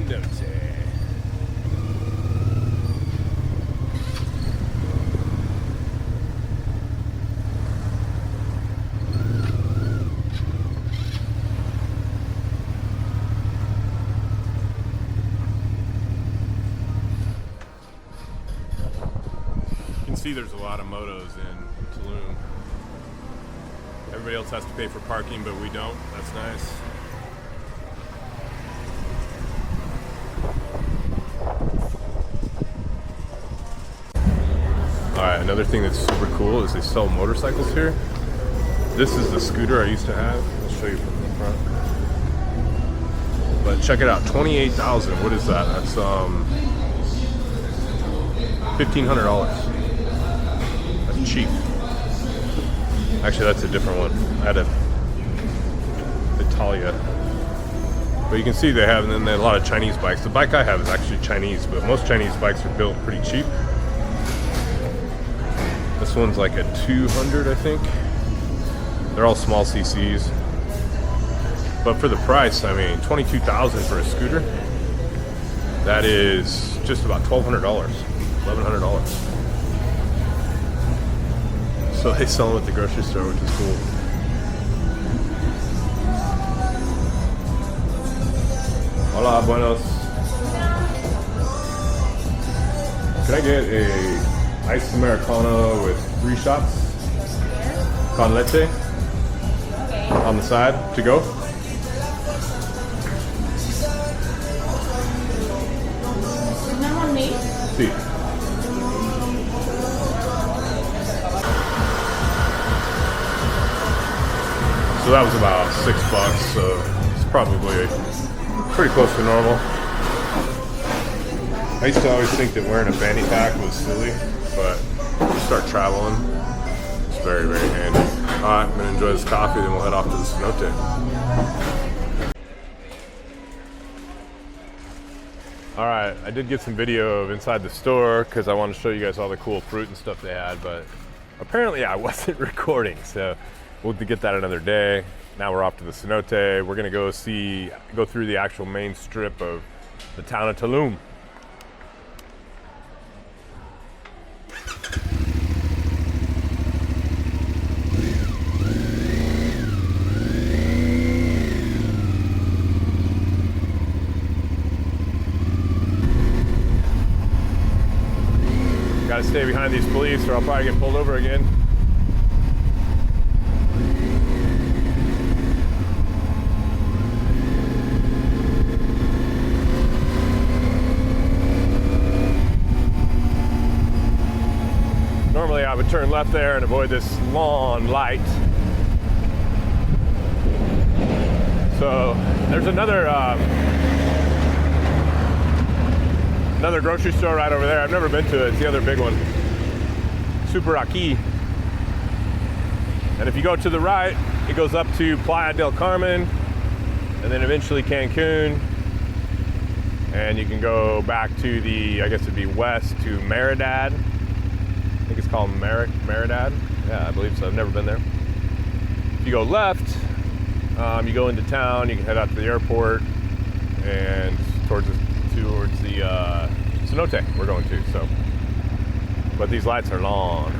Cenote. You can see there's a lot of motos in Tulum. Everybody else has to pay for parking, but we don't. That's nice. Alright, another thing that's super cool is they sell motorcycles here. This is the scooter I used to have. I'll show you from the front. But check it out, 28,000. What is that? That's $1,500. That's cheap. Actually, that's a different one. I had a Italia. But you can see they have, and then they have a lot of Chinese bikes. The bike I have is actually Chinese, but most Chinese bikes are built pretty cheap. This one's like a 200, I think. They're all small CCs. But for the price, I mean, 22,000 for a scooter. That is just about $1,200, $1,100. So they sell them at the grocery store, which is cool. Hola, buenos. Can I get a iced Americano with 3 shots? Con leche? On the side to go? Sí. So that was about $6, so it's probably pretty close to normal. I used to always think that wearing a fanny pack was silly, but you start traveling, it's very, very handy. Alright, I'm going to enjoy this coffee, then we'll head off to the Cenote. Alright, I did get some video of inside the store because I wanted to show you guys all the cool fruit and stuff they had, but apparently I wasn't recording, so we'll get that another day. Now we're off to the Cenote. We're going to go through the actual main strip of the town of Tulum. Gotta stay behind these police or I'll probably get pulled over again. Normally I would turn left there and avoid this long light. So there's another grocery store right over there. I've never been to it. It's the other big one. Super Aquí. And if you go to the right, it goes up to Playa del Carmen and then eventually Cancun. And you can go back to I guess it'd be west to Meridad. I think it's called Meridad. Yeah, I believe so. I've never been there. If you go left, you go into town, you can head out to the airport and towards the Cenote we're going to. So, but these lights are long.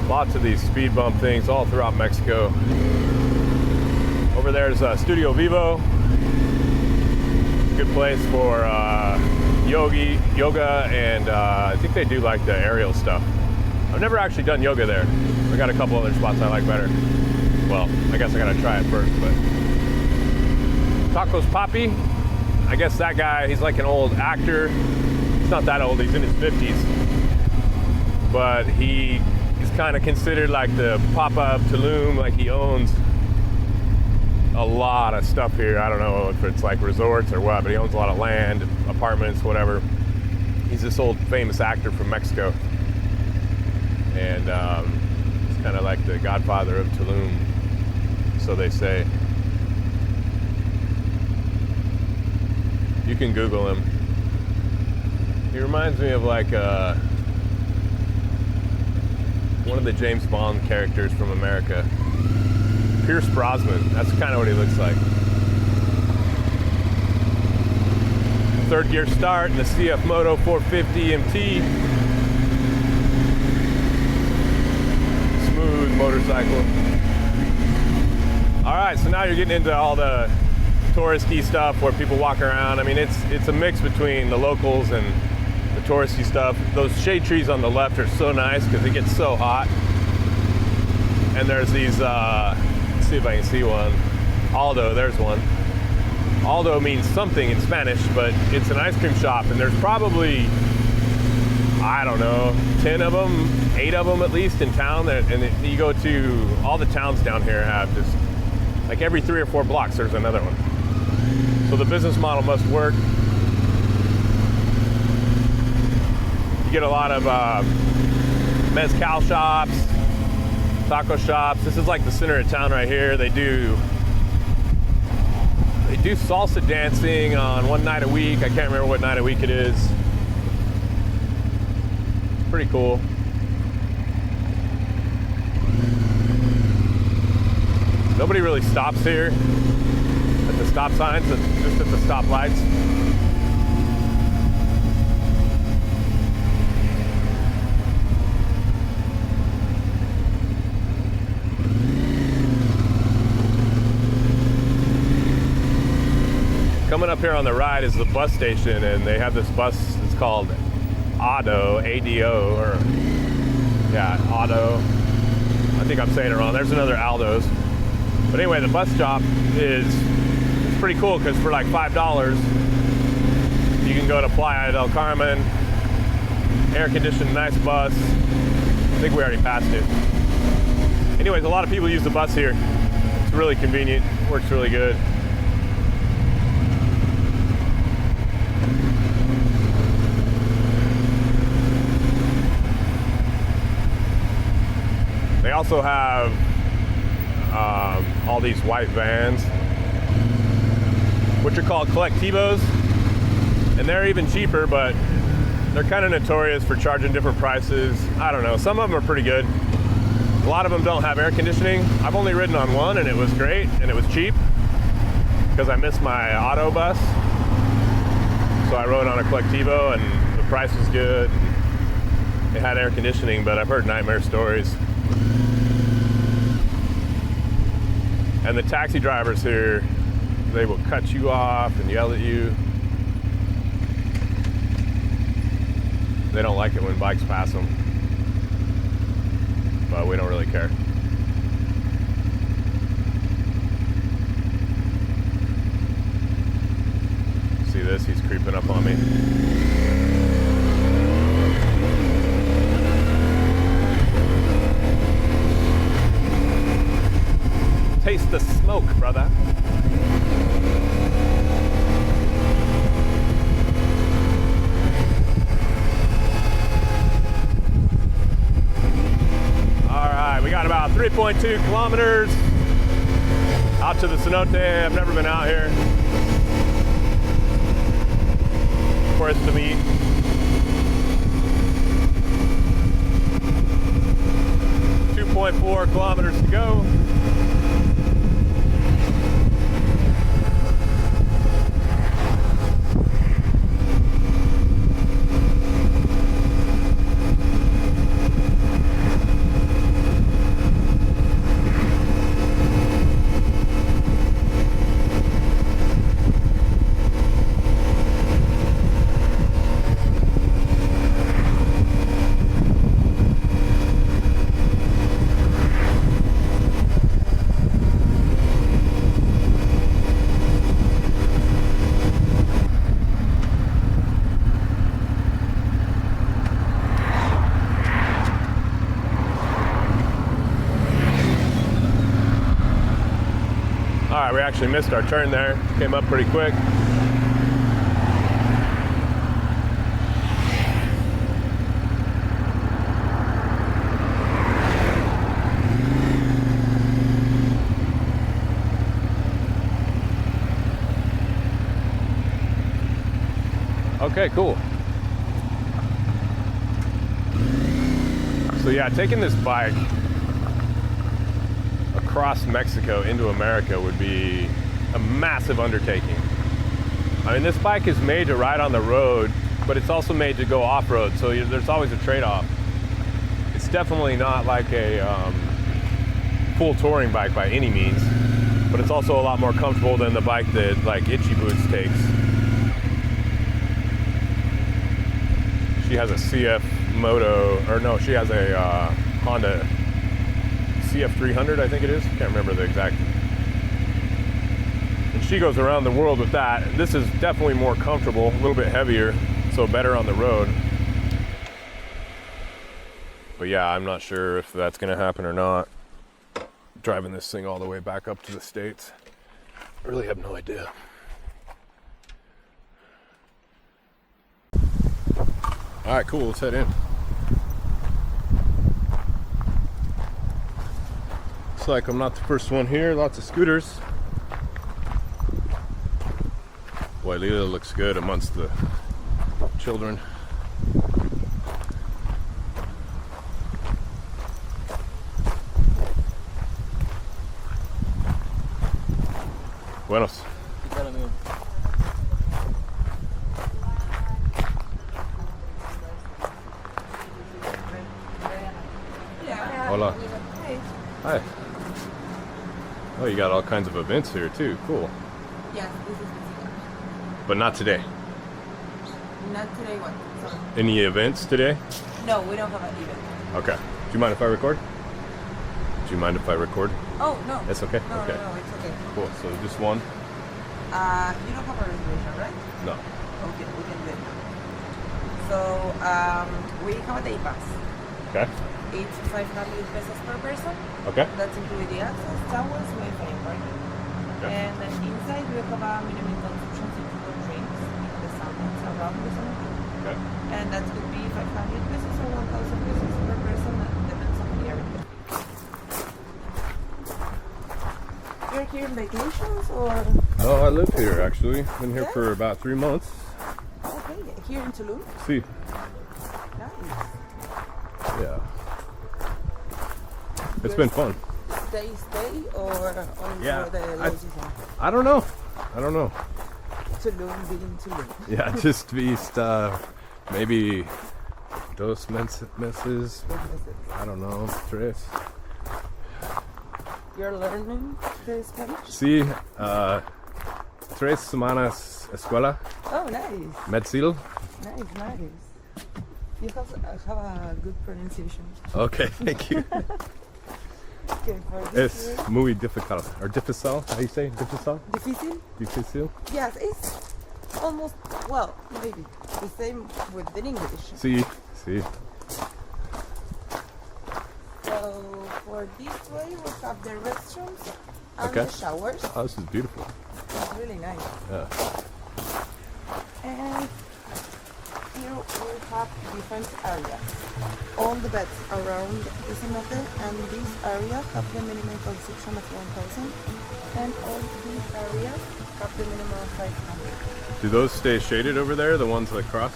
Lots of these speed bump things all throughout Mexico. Over there's Studio Vivo. Good place for yoga, and I think they do like the aerial stuff. I've never actually done yoga there. I got a couple other spots I like better. Well, I guess I gotta try it first, but. Tacos Papi. I guess that guy, he's like an old actor. He's not that old, he's in his 50s. But he is kind of considered like the Papa of Tulum, like he owns a lot of stuff here. I don't know if it's like resorts or what, but he owns a lot of land, apartments, whatever. He's this old famous actor from Mexico. And he's kind of like the godfather of Tulum, so they say. You can Google him. He reminds me of like one of the James Bond characters from America. Pierce Brosnan, that's kind of what he looks like. Third gear start in the CF Moto 450 MT. Smooth motorcycle. All right, so now you're getting into all the touristy stuff where people walk around. I mean, it's a mix between the locals and the touristy stuff. Those shade trees on the left are so nice because it gets so hot. And there's these, let's see if I can see one. Aldo, there's one. Aldo means something in Spanish, but it's an ice cream shop, and there's probably, I don't know, 10 of them, 8 of them at least in town. And you go to, all the towns down here have just, like every 3 or 4 blocks there's another one. So the business model must work. You get a lot of mezcal shops, taco shops. This is like the center of town right here. They do salsa dancing on one night a week. I can't remember what night a week it is. Pretty cool. Nobody really stops here at the stop signs, just at the stoplights. Coming up here on the right is the bus station, and they have this bus, it's called Ado, A-D-O, or yeah, Ado. I think I'm saying it wrong. There's another Aldo's. But anyway, the bus stop it's pretty cool because for like $5, you can go to Playa del Carmen, air-conditioned, nice bus. I think we already passed it. Anyways, a lot of people use the bus here. It's really convenient, works really good. They also have all these white vans, which are called Colectivos, and they're even cheaper, but they're kind of notorious for charging different prices. I don't know, some of them are pretty good. A lot of them don't have air conditioning. I've only ridden on one, and it was great, and it was cheap, because I missed my auto bus. So I rode on a Colectivo, and the price was good. It had air conditioning, but I've heard nightmare stories. And the taxi drivers here, they will cut you off and yell at you. They don't like it when bikes pass them, but we don't really care. See this? He's creeping up on me. Taste the smoke, brother. All right, we got about 3.2 kilometers out to the Cenote. I've never been out here. For us to meet. 2.4 kilometers to go. Yeah, we actually missed our turn there. Came up pretty quick. Okay, cool. So yeah, taking this bike across Mexico into America would be a massive undertaking. I mean, this bike is made to ride on the road, but it's also made to go off-road, so there's always a trade-off. It's definitely not like a full touring bike by any means, but it's also a lot more comfortable than the bike that like Itchy Boots takes. She has a CF Moto, or no, she has a Honda CF300, I think it is. Can't remember the exact. And she goes around the world with that. This is definitely more comfortable, a little bit heavier, so better on the road. But yeah, I'm not sure if that's gonna happen or not. Driving this thing all the way back up to the States. I really have no idea. All right, cool, let's head in. Looks like I'm not the first one here, lots of scooters. Boy, Lila looks good amongst the children. Buenos. Hola. Hi. Oh, you got all kinds of events here too. Cool. Yes, this is the But not today. Not today, what? Sorry. Any events today? No, we don't have an event. Okay. Do you mind if I record? Do you mind if I record? Oh, no. That's okay? No, okay. no, it's okay. Cool. So just one? You don't have a reservation, right? No. Okay, we can do it now. So, we have a day pass. Okay. It's 500 pesos per person. Okay. That's included the access, towers, Wi-Fi, and parking. Okay. And then inside we have a minimum consumption for drinks in the summits around the Cenote. Okay. And that could be 500 pesos or 1,000 pesos per person, depends on the area. You're here on vacations or? Oh, I live here actually. Been here Yeah. for about 3 months. Okay, here in Tulum. See. Nice. Yeah. It's been fun. Stay or only Yeah, for the low season? I don't know. I don't know. Tulum being Tulum. Yeah, just East, maybe dos meses. I don't know, tres. You're learning the Spanish? Sí, tres semanas escuela, Oh, nice. Medsil. Nice. You have a good pronunciation. Okay, thank you. Okay, for this Es year- muy difícil, or difícil, how do you say difícil? Difícil? Difícil? Yes, it's almost, well, maybe the same with the English. Sí, sí. So for this way, we have the restrooms and Okay. the showers. Oh, this is beautiful. It's really nice. Yeah. And here we have different areas. All the beds around the cenote and this area have the minimum consumption of 1,000 and all these areas have the minimum of 500. Do those stay shaded over there, the ones that cross?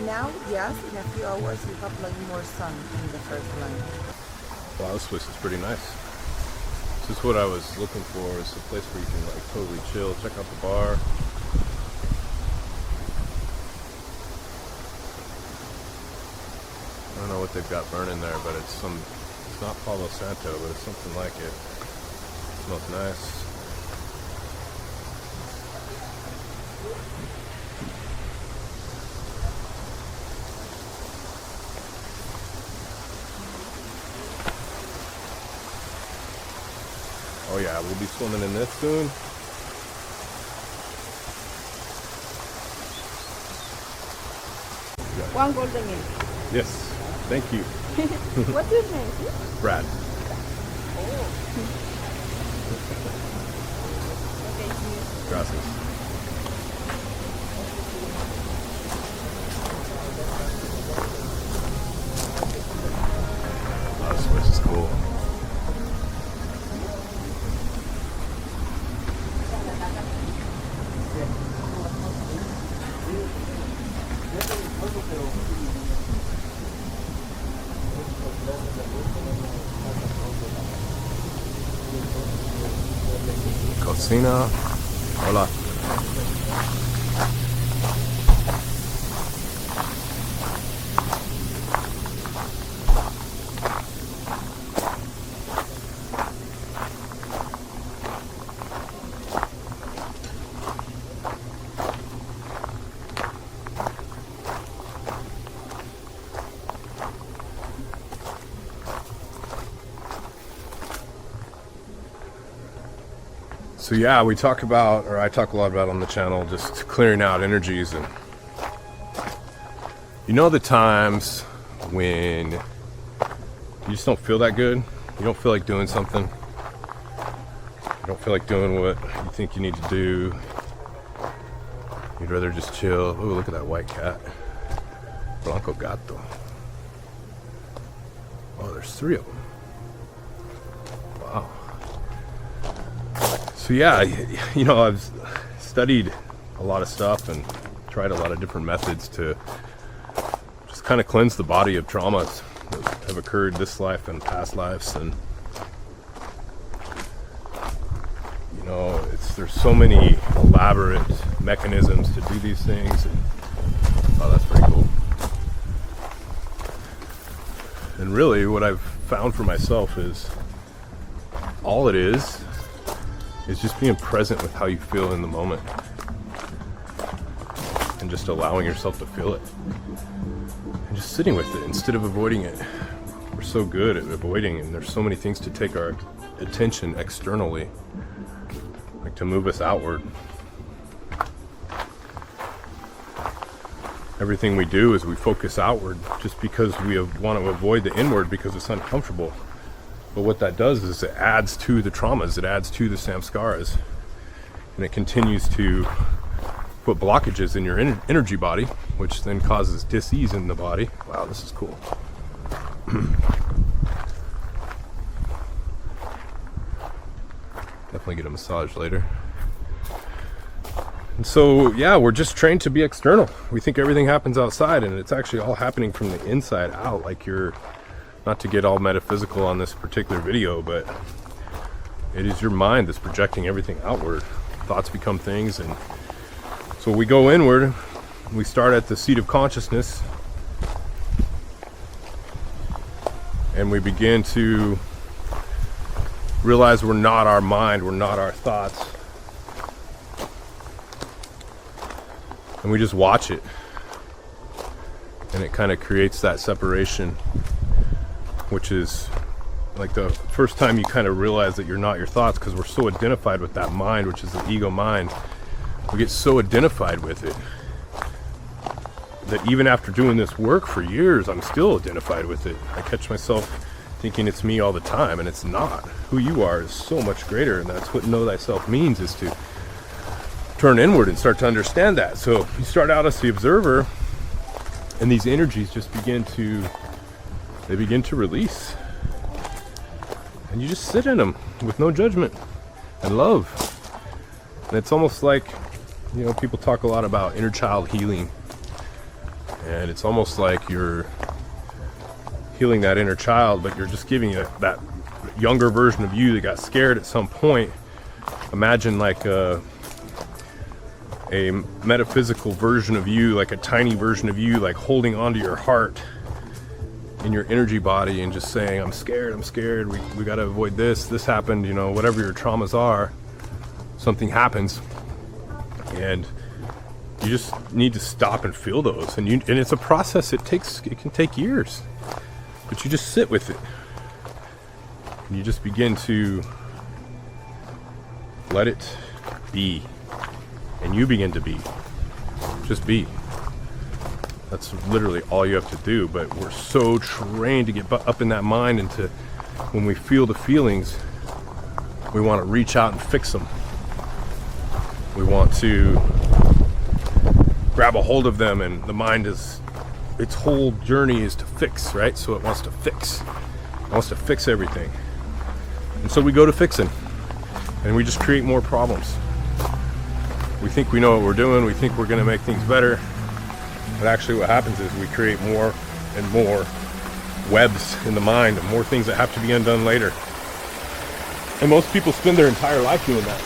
Now, yes, in a few hours you have like more sun in the first line. Wow, this place is pretty nice. This is what I was looking for, is a place where you can like totally chill, check out the bar. I don't know what they've got burning there, but it's not Palo Santo, but it's something like it. It smells nice. Oh yeah, we'll be swimming in this soon. One golden egg. Yes, thank you. What's your name? Brad. Gracias. Oh, this place is cool. Cocina. Hola. So yeah, we talk about, or I talk a lot about on the channel, just clearing out energies. And you know the times when you just don't feel that good, you don't feel like doing something, you don't feel like doing what you think you need to do, you'd rather just chill. Oh, look at that white cat, Blanco Gato. Oh, there's 3 of them. Wow. So yeah, you know, I've studied a lot of stuff and tried a lot of different methods to just kind of cleanse the body of traumas that have occurred this life and past lives. And you know, there's so many elaborate mechanisms to do these things. And, oh, that's pretty cool. And really, what I've found for myself is all it is just being present with how you feel in the moment and just allowing yourself to feel it and just sitting with it instead of avoiding it. We're so good at avoiding, and there's so many things to take our attention externally, like to move us outward. Everything we do is we focus outward just because we want to avoid the inward because it's uncomfortable. But what that does is it adds to the traumas, it adds to the samskaras, and it continues to put blockages in your energy body, which then causes dis-ease in the body. Wow, this is cool. Definitely get a massage later. And so, yeah, we're just trained to be external. We think everything happens outside, and it's actually all happening from the inside out. Like you're, not to get all metaphysical on this particular video, but it is your mind that's projecting everything outward. Thoughts become things, and so we go inward. We start at the seat of consciousness, and we begin to realize we're not our mind, we're not our thoughts, and we just watch it, and it kind of creates that separation, which is like the first time you kind of realize that you're not your thoughts, because we're so identified with that mind, which is the ego mind. We get so identified with it that even after doing this work for years, I'm still identified with it. I catch myself thinking it's me all the time, and it's not. Who you are is so much greater, and that's what know thyself means, is to turn inward and start to understand that. So you start out as the observer, and these energies just begin to release, and you just sit in them with no judgment and love. And it's almost like, you know, people talk a lot about inner child healing, and it's almost like you're healing that inner child, but you're just giving it that younger version of you that got scared at some point. Imagine like a metaphysical version of you, like a tiny version of you, like holding onto your heart in your energy body and just saying, I'm scared, we got to avoid this happened, you know, whatever your traumas are, something happens, and you just need to stop and feel those, and it's a process. It can take years, but you just sit with it, and you just begin to let it be, and you begin to be, just be. That's literally all you have to do. But we're so trained to get up in that mind, and to, when we feel the feelings, We want to reach out and fix them. We want to grab a hold of them, and the mind is, its whole journey is to fix, right? So it wants to fix. It wants to fix everything. And so we go to fixing, and we just create more problems. We think we know what we're doing. We think we're going to make things better. But actually what happens is we create more and more webs in the mind, and more things that have to be undone later. And most people spend their entire life doing that.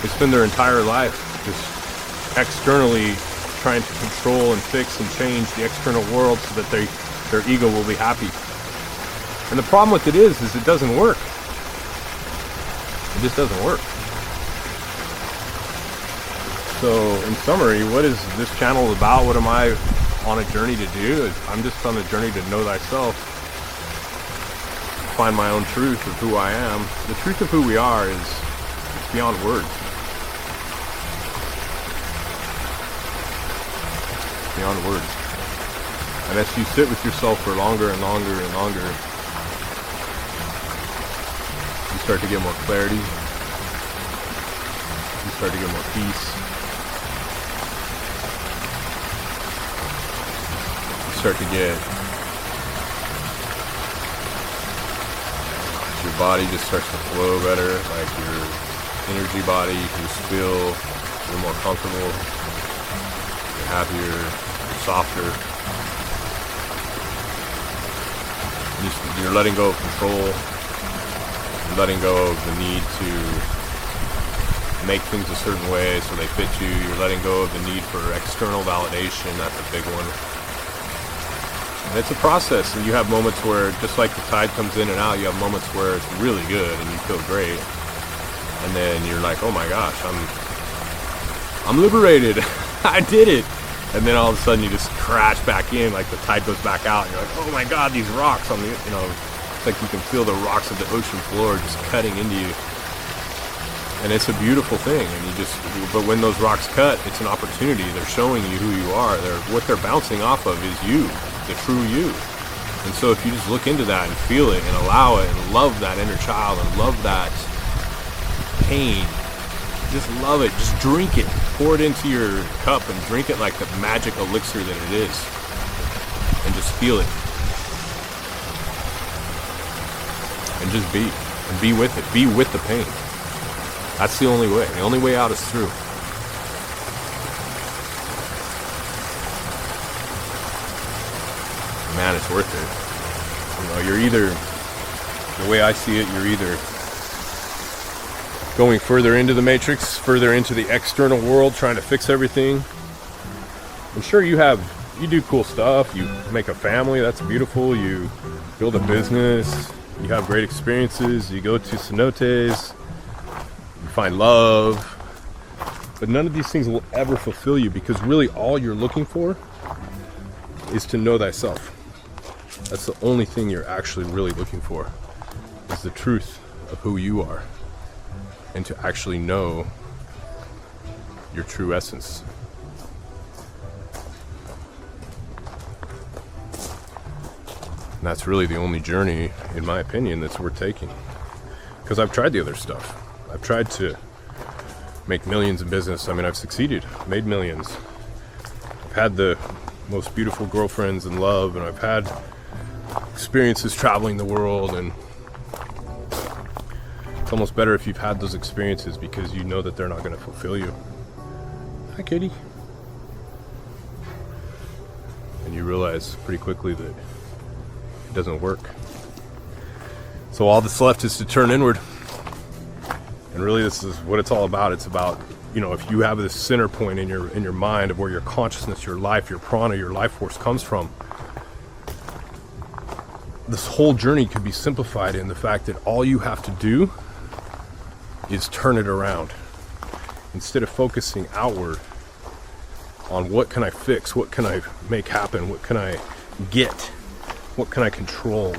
They spend their entire life just externally trying to control and fix and change the external world so that their ego will be happy. And the problem with it is it doesn't work. It just doesn't work. So in summary, what is this channel about? What am I on a journey to do? I'm just on a journey to know thyself, find my own truth of who I am. The truth of who we are is it's beyond words. It's beyond words. And as you sit with yourself for longer and longer and longer, you start to get more clarity. You start to get more peace. Start to get, your body just starts to flow better, like your energy body, you can just feel a little more comfortable, you're happier, you're softer, you're letting go of control, you're letting go of the need to make things a certain way so they fit you, you're letting go of the need for external validation. That's a big one. And it's a process, and you have moments where, just like the tide comes in and out, you have moments where it's really good and you feel great, and then you're like, oh my gosh, I'm liberated. I did it. And then all of a sudden you just crash back in, like the tide goes back out, and you're like, oh my god, these rocks on the, it's like you can feel the rocks of the ocean floor just cutting into you, and it's a beautiful thing. And but when those rocks cut, it's an opportunity. They're showing you who you are. What they're bouncing off of is you, the true you. And so if you just look into that and feel it and allow it and love that inner child and love that pain, just love it, just drink it, pour it into your cup and drink it like the magic elixir that it is, and just feel it, and just be with it, be with the pain. That's the only way out is through. Man, it's worth it. You're either, the way I see it, you're either going further into the matrix, further into the external world, trying to fix everything. And sure, you do cool stuff, you make a family, that's beautiful, you build a business, you have great experiences, you go to Cenotes, you find love, but none of these things will ever fulfill you, because really all you're looking for is to know thyself. That's the only thing you're actually really looking for, is the truth of who you are, and to actually know your true essence. And that's really the only journey, in my opinion, that's worth taking. Because I've tried the other stuff. I've tried to make millions in business. I mean, I've succeeded, made millions. I've had the most beautiful girlfriends in love, and I've had experiences traveling the world, and it's almost better if you've had those experiences, because you know that they're not going to fulfill you. Hi, kitty. And you realize pretty quickly that it doesn't work. So all that's left is to turn inward. And really, this is what it's all about. It's about, if you have this center point in your mind of where your consciousness, your life, your prana, your life force comes from, this whole journey could be simplified in the fact that all you have to do is turn it around. Instead of focusing outward on what can I fix, what can I make happen, what can I get, what can I control,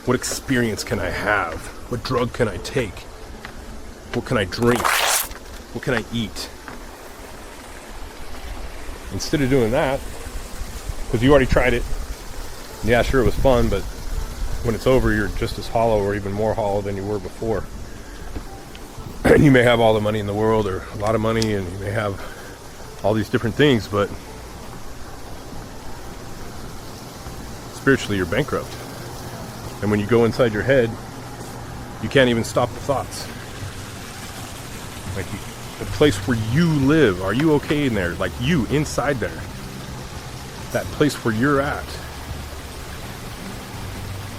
what experience can I have, what drug can I take, what can I drink, what can I eat. Instead of doing that, because you already tried it, yeah, sure, it was fun, but when it's over, you're just as hollow or even more hollow than you were before. And you may have all the money in the world or a lot of money, and you may have all these different things, but spiritually you're bankrupt. And when you go inside your head, you can't even stop the thoughts. Like the place where you live, are you okay in there? Like you, inside there. That place where you're at,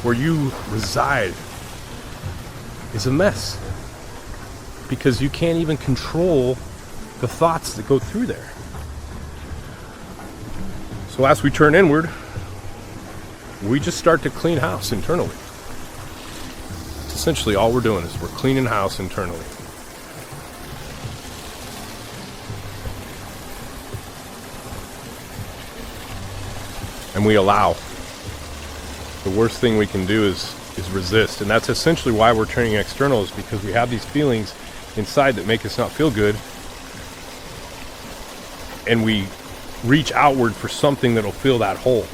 where you reside, is a mess. Because you can't even control the thoughts that go through there. So as we turn inward, we just start to clean house internally. It's essentially all we're doing is we're cleaning house internally. And we allow. The worst thing we can do is resist. And that's essentially why we're turning external, is because we have these feelings inside that make us not feel good. And we reach outward for something that'll fill that hole.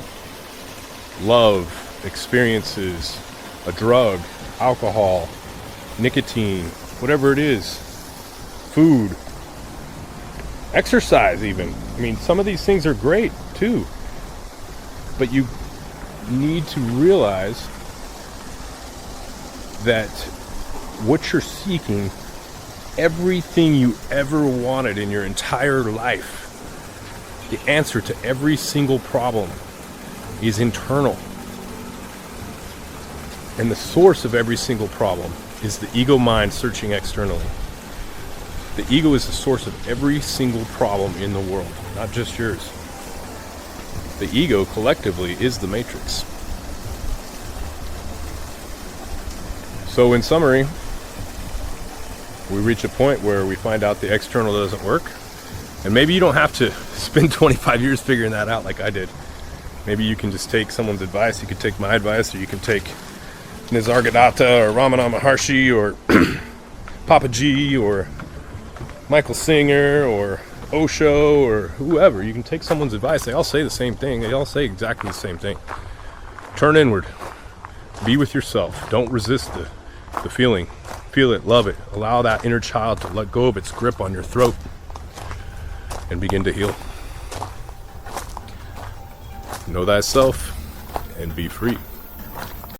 Love, experiences, a drug, alcohol, nicotine, whatever it is, food, exercise even. I mean, some of these things are great too. But you need to realize that what you're seeking, everything you ever wanted in your entire life, the answer to every single problem is internal. And the source of every single problem is the ego mind searching externally. The ego is the source of every single problem in the world, not just yours. The ego collectively is the matrix. So in summary, we reach a point where we find out the external doesn't work. And maybe you don't have to spend 25 years figuring that out like I did. Maybe you can just take someone's advice. You can take my advice, or you can take Nisargadatta or Ramana Maharshi or Papaji or Michael Singer or Osho or whoever. You can take someone's advice. They all say the same thing. They all say exactly the same thing. Turn inward. Be with yourself. Don't resist the feeling. Feel it, love it. Allow that inner child to let go of its grip on your throat and begin to heal. Know thyself and be free.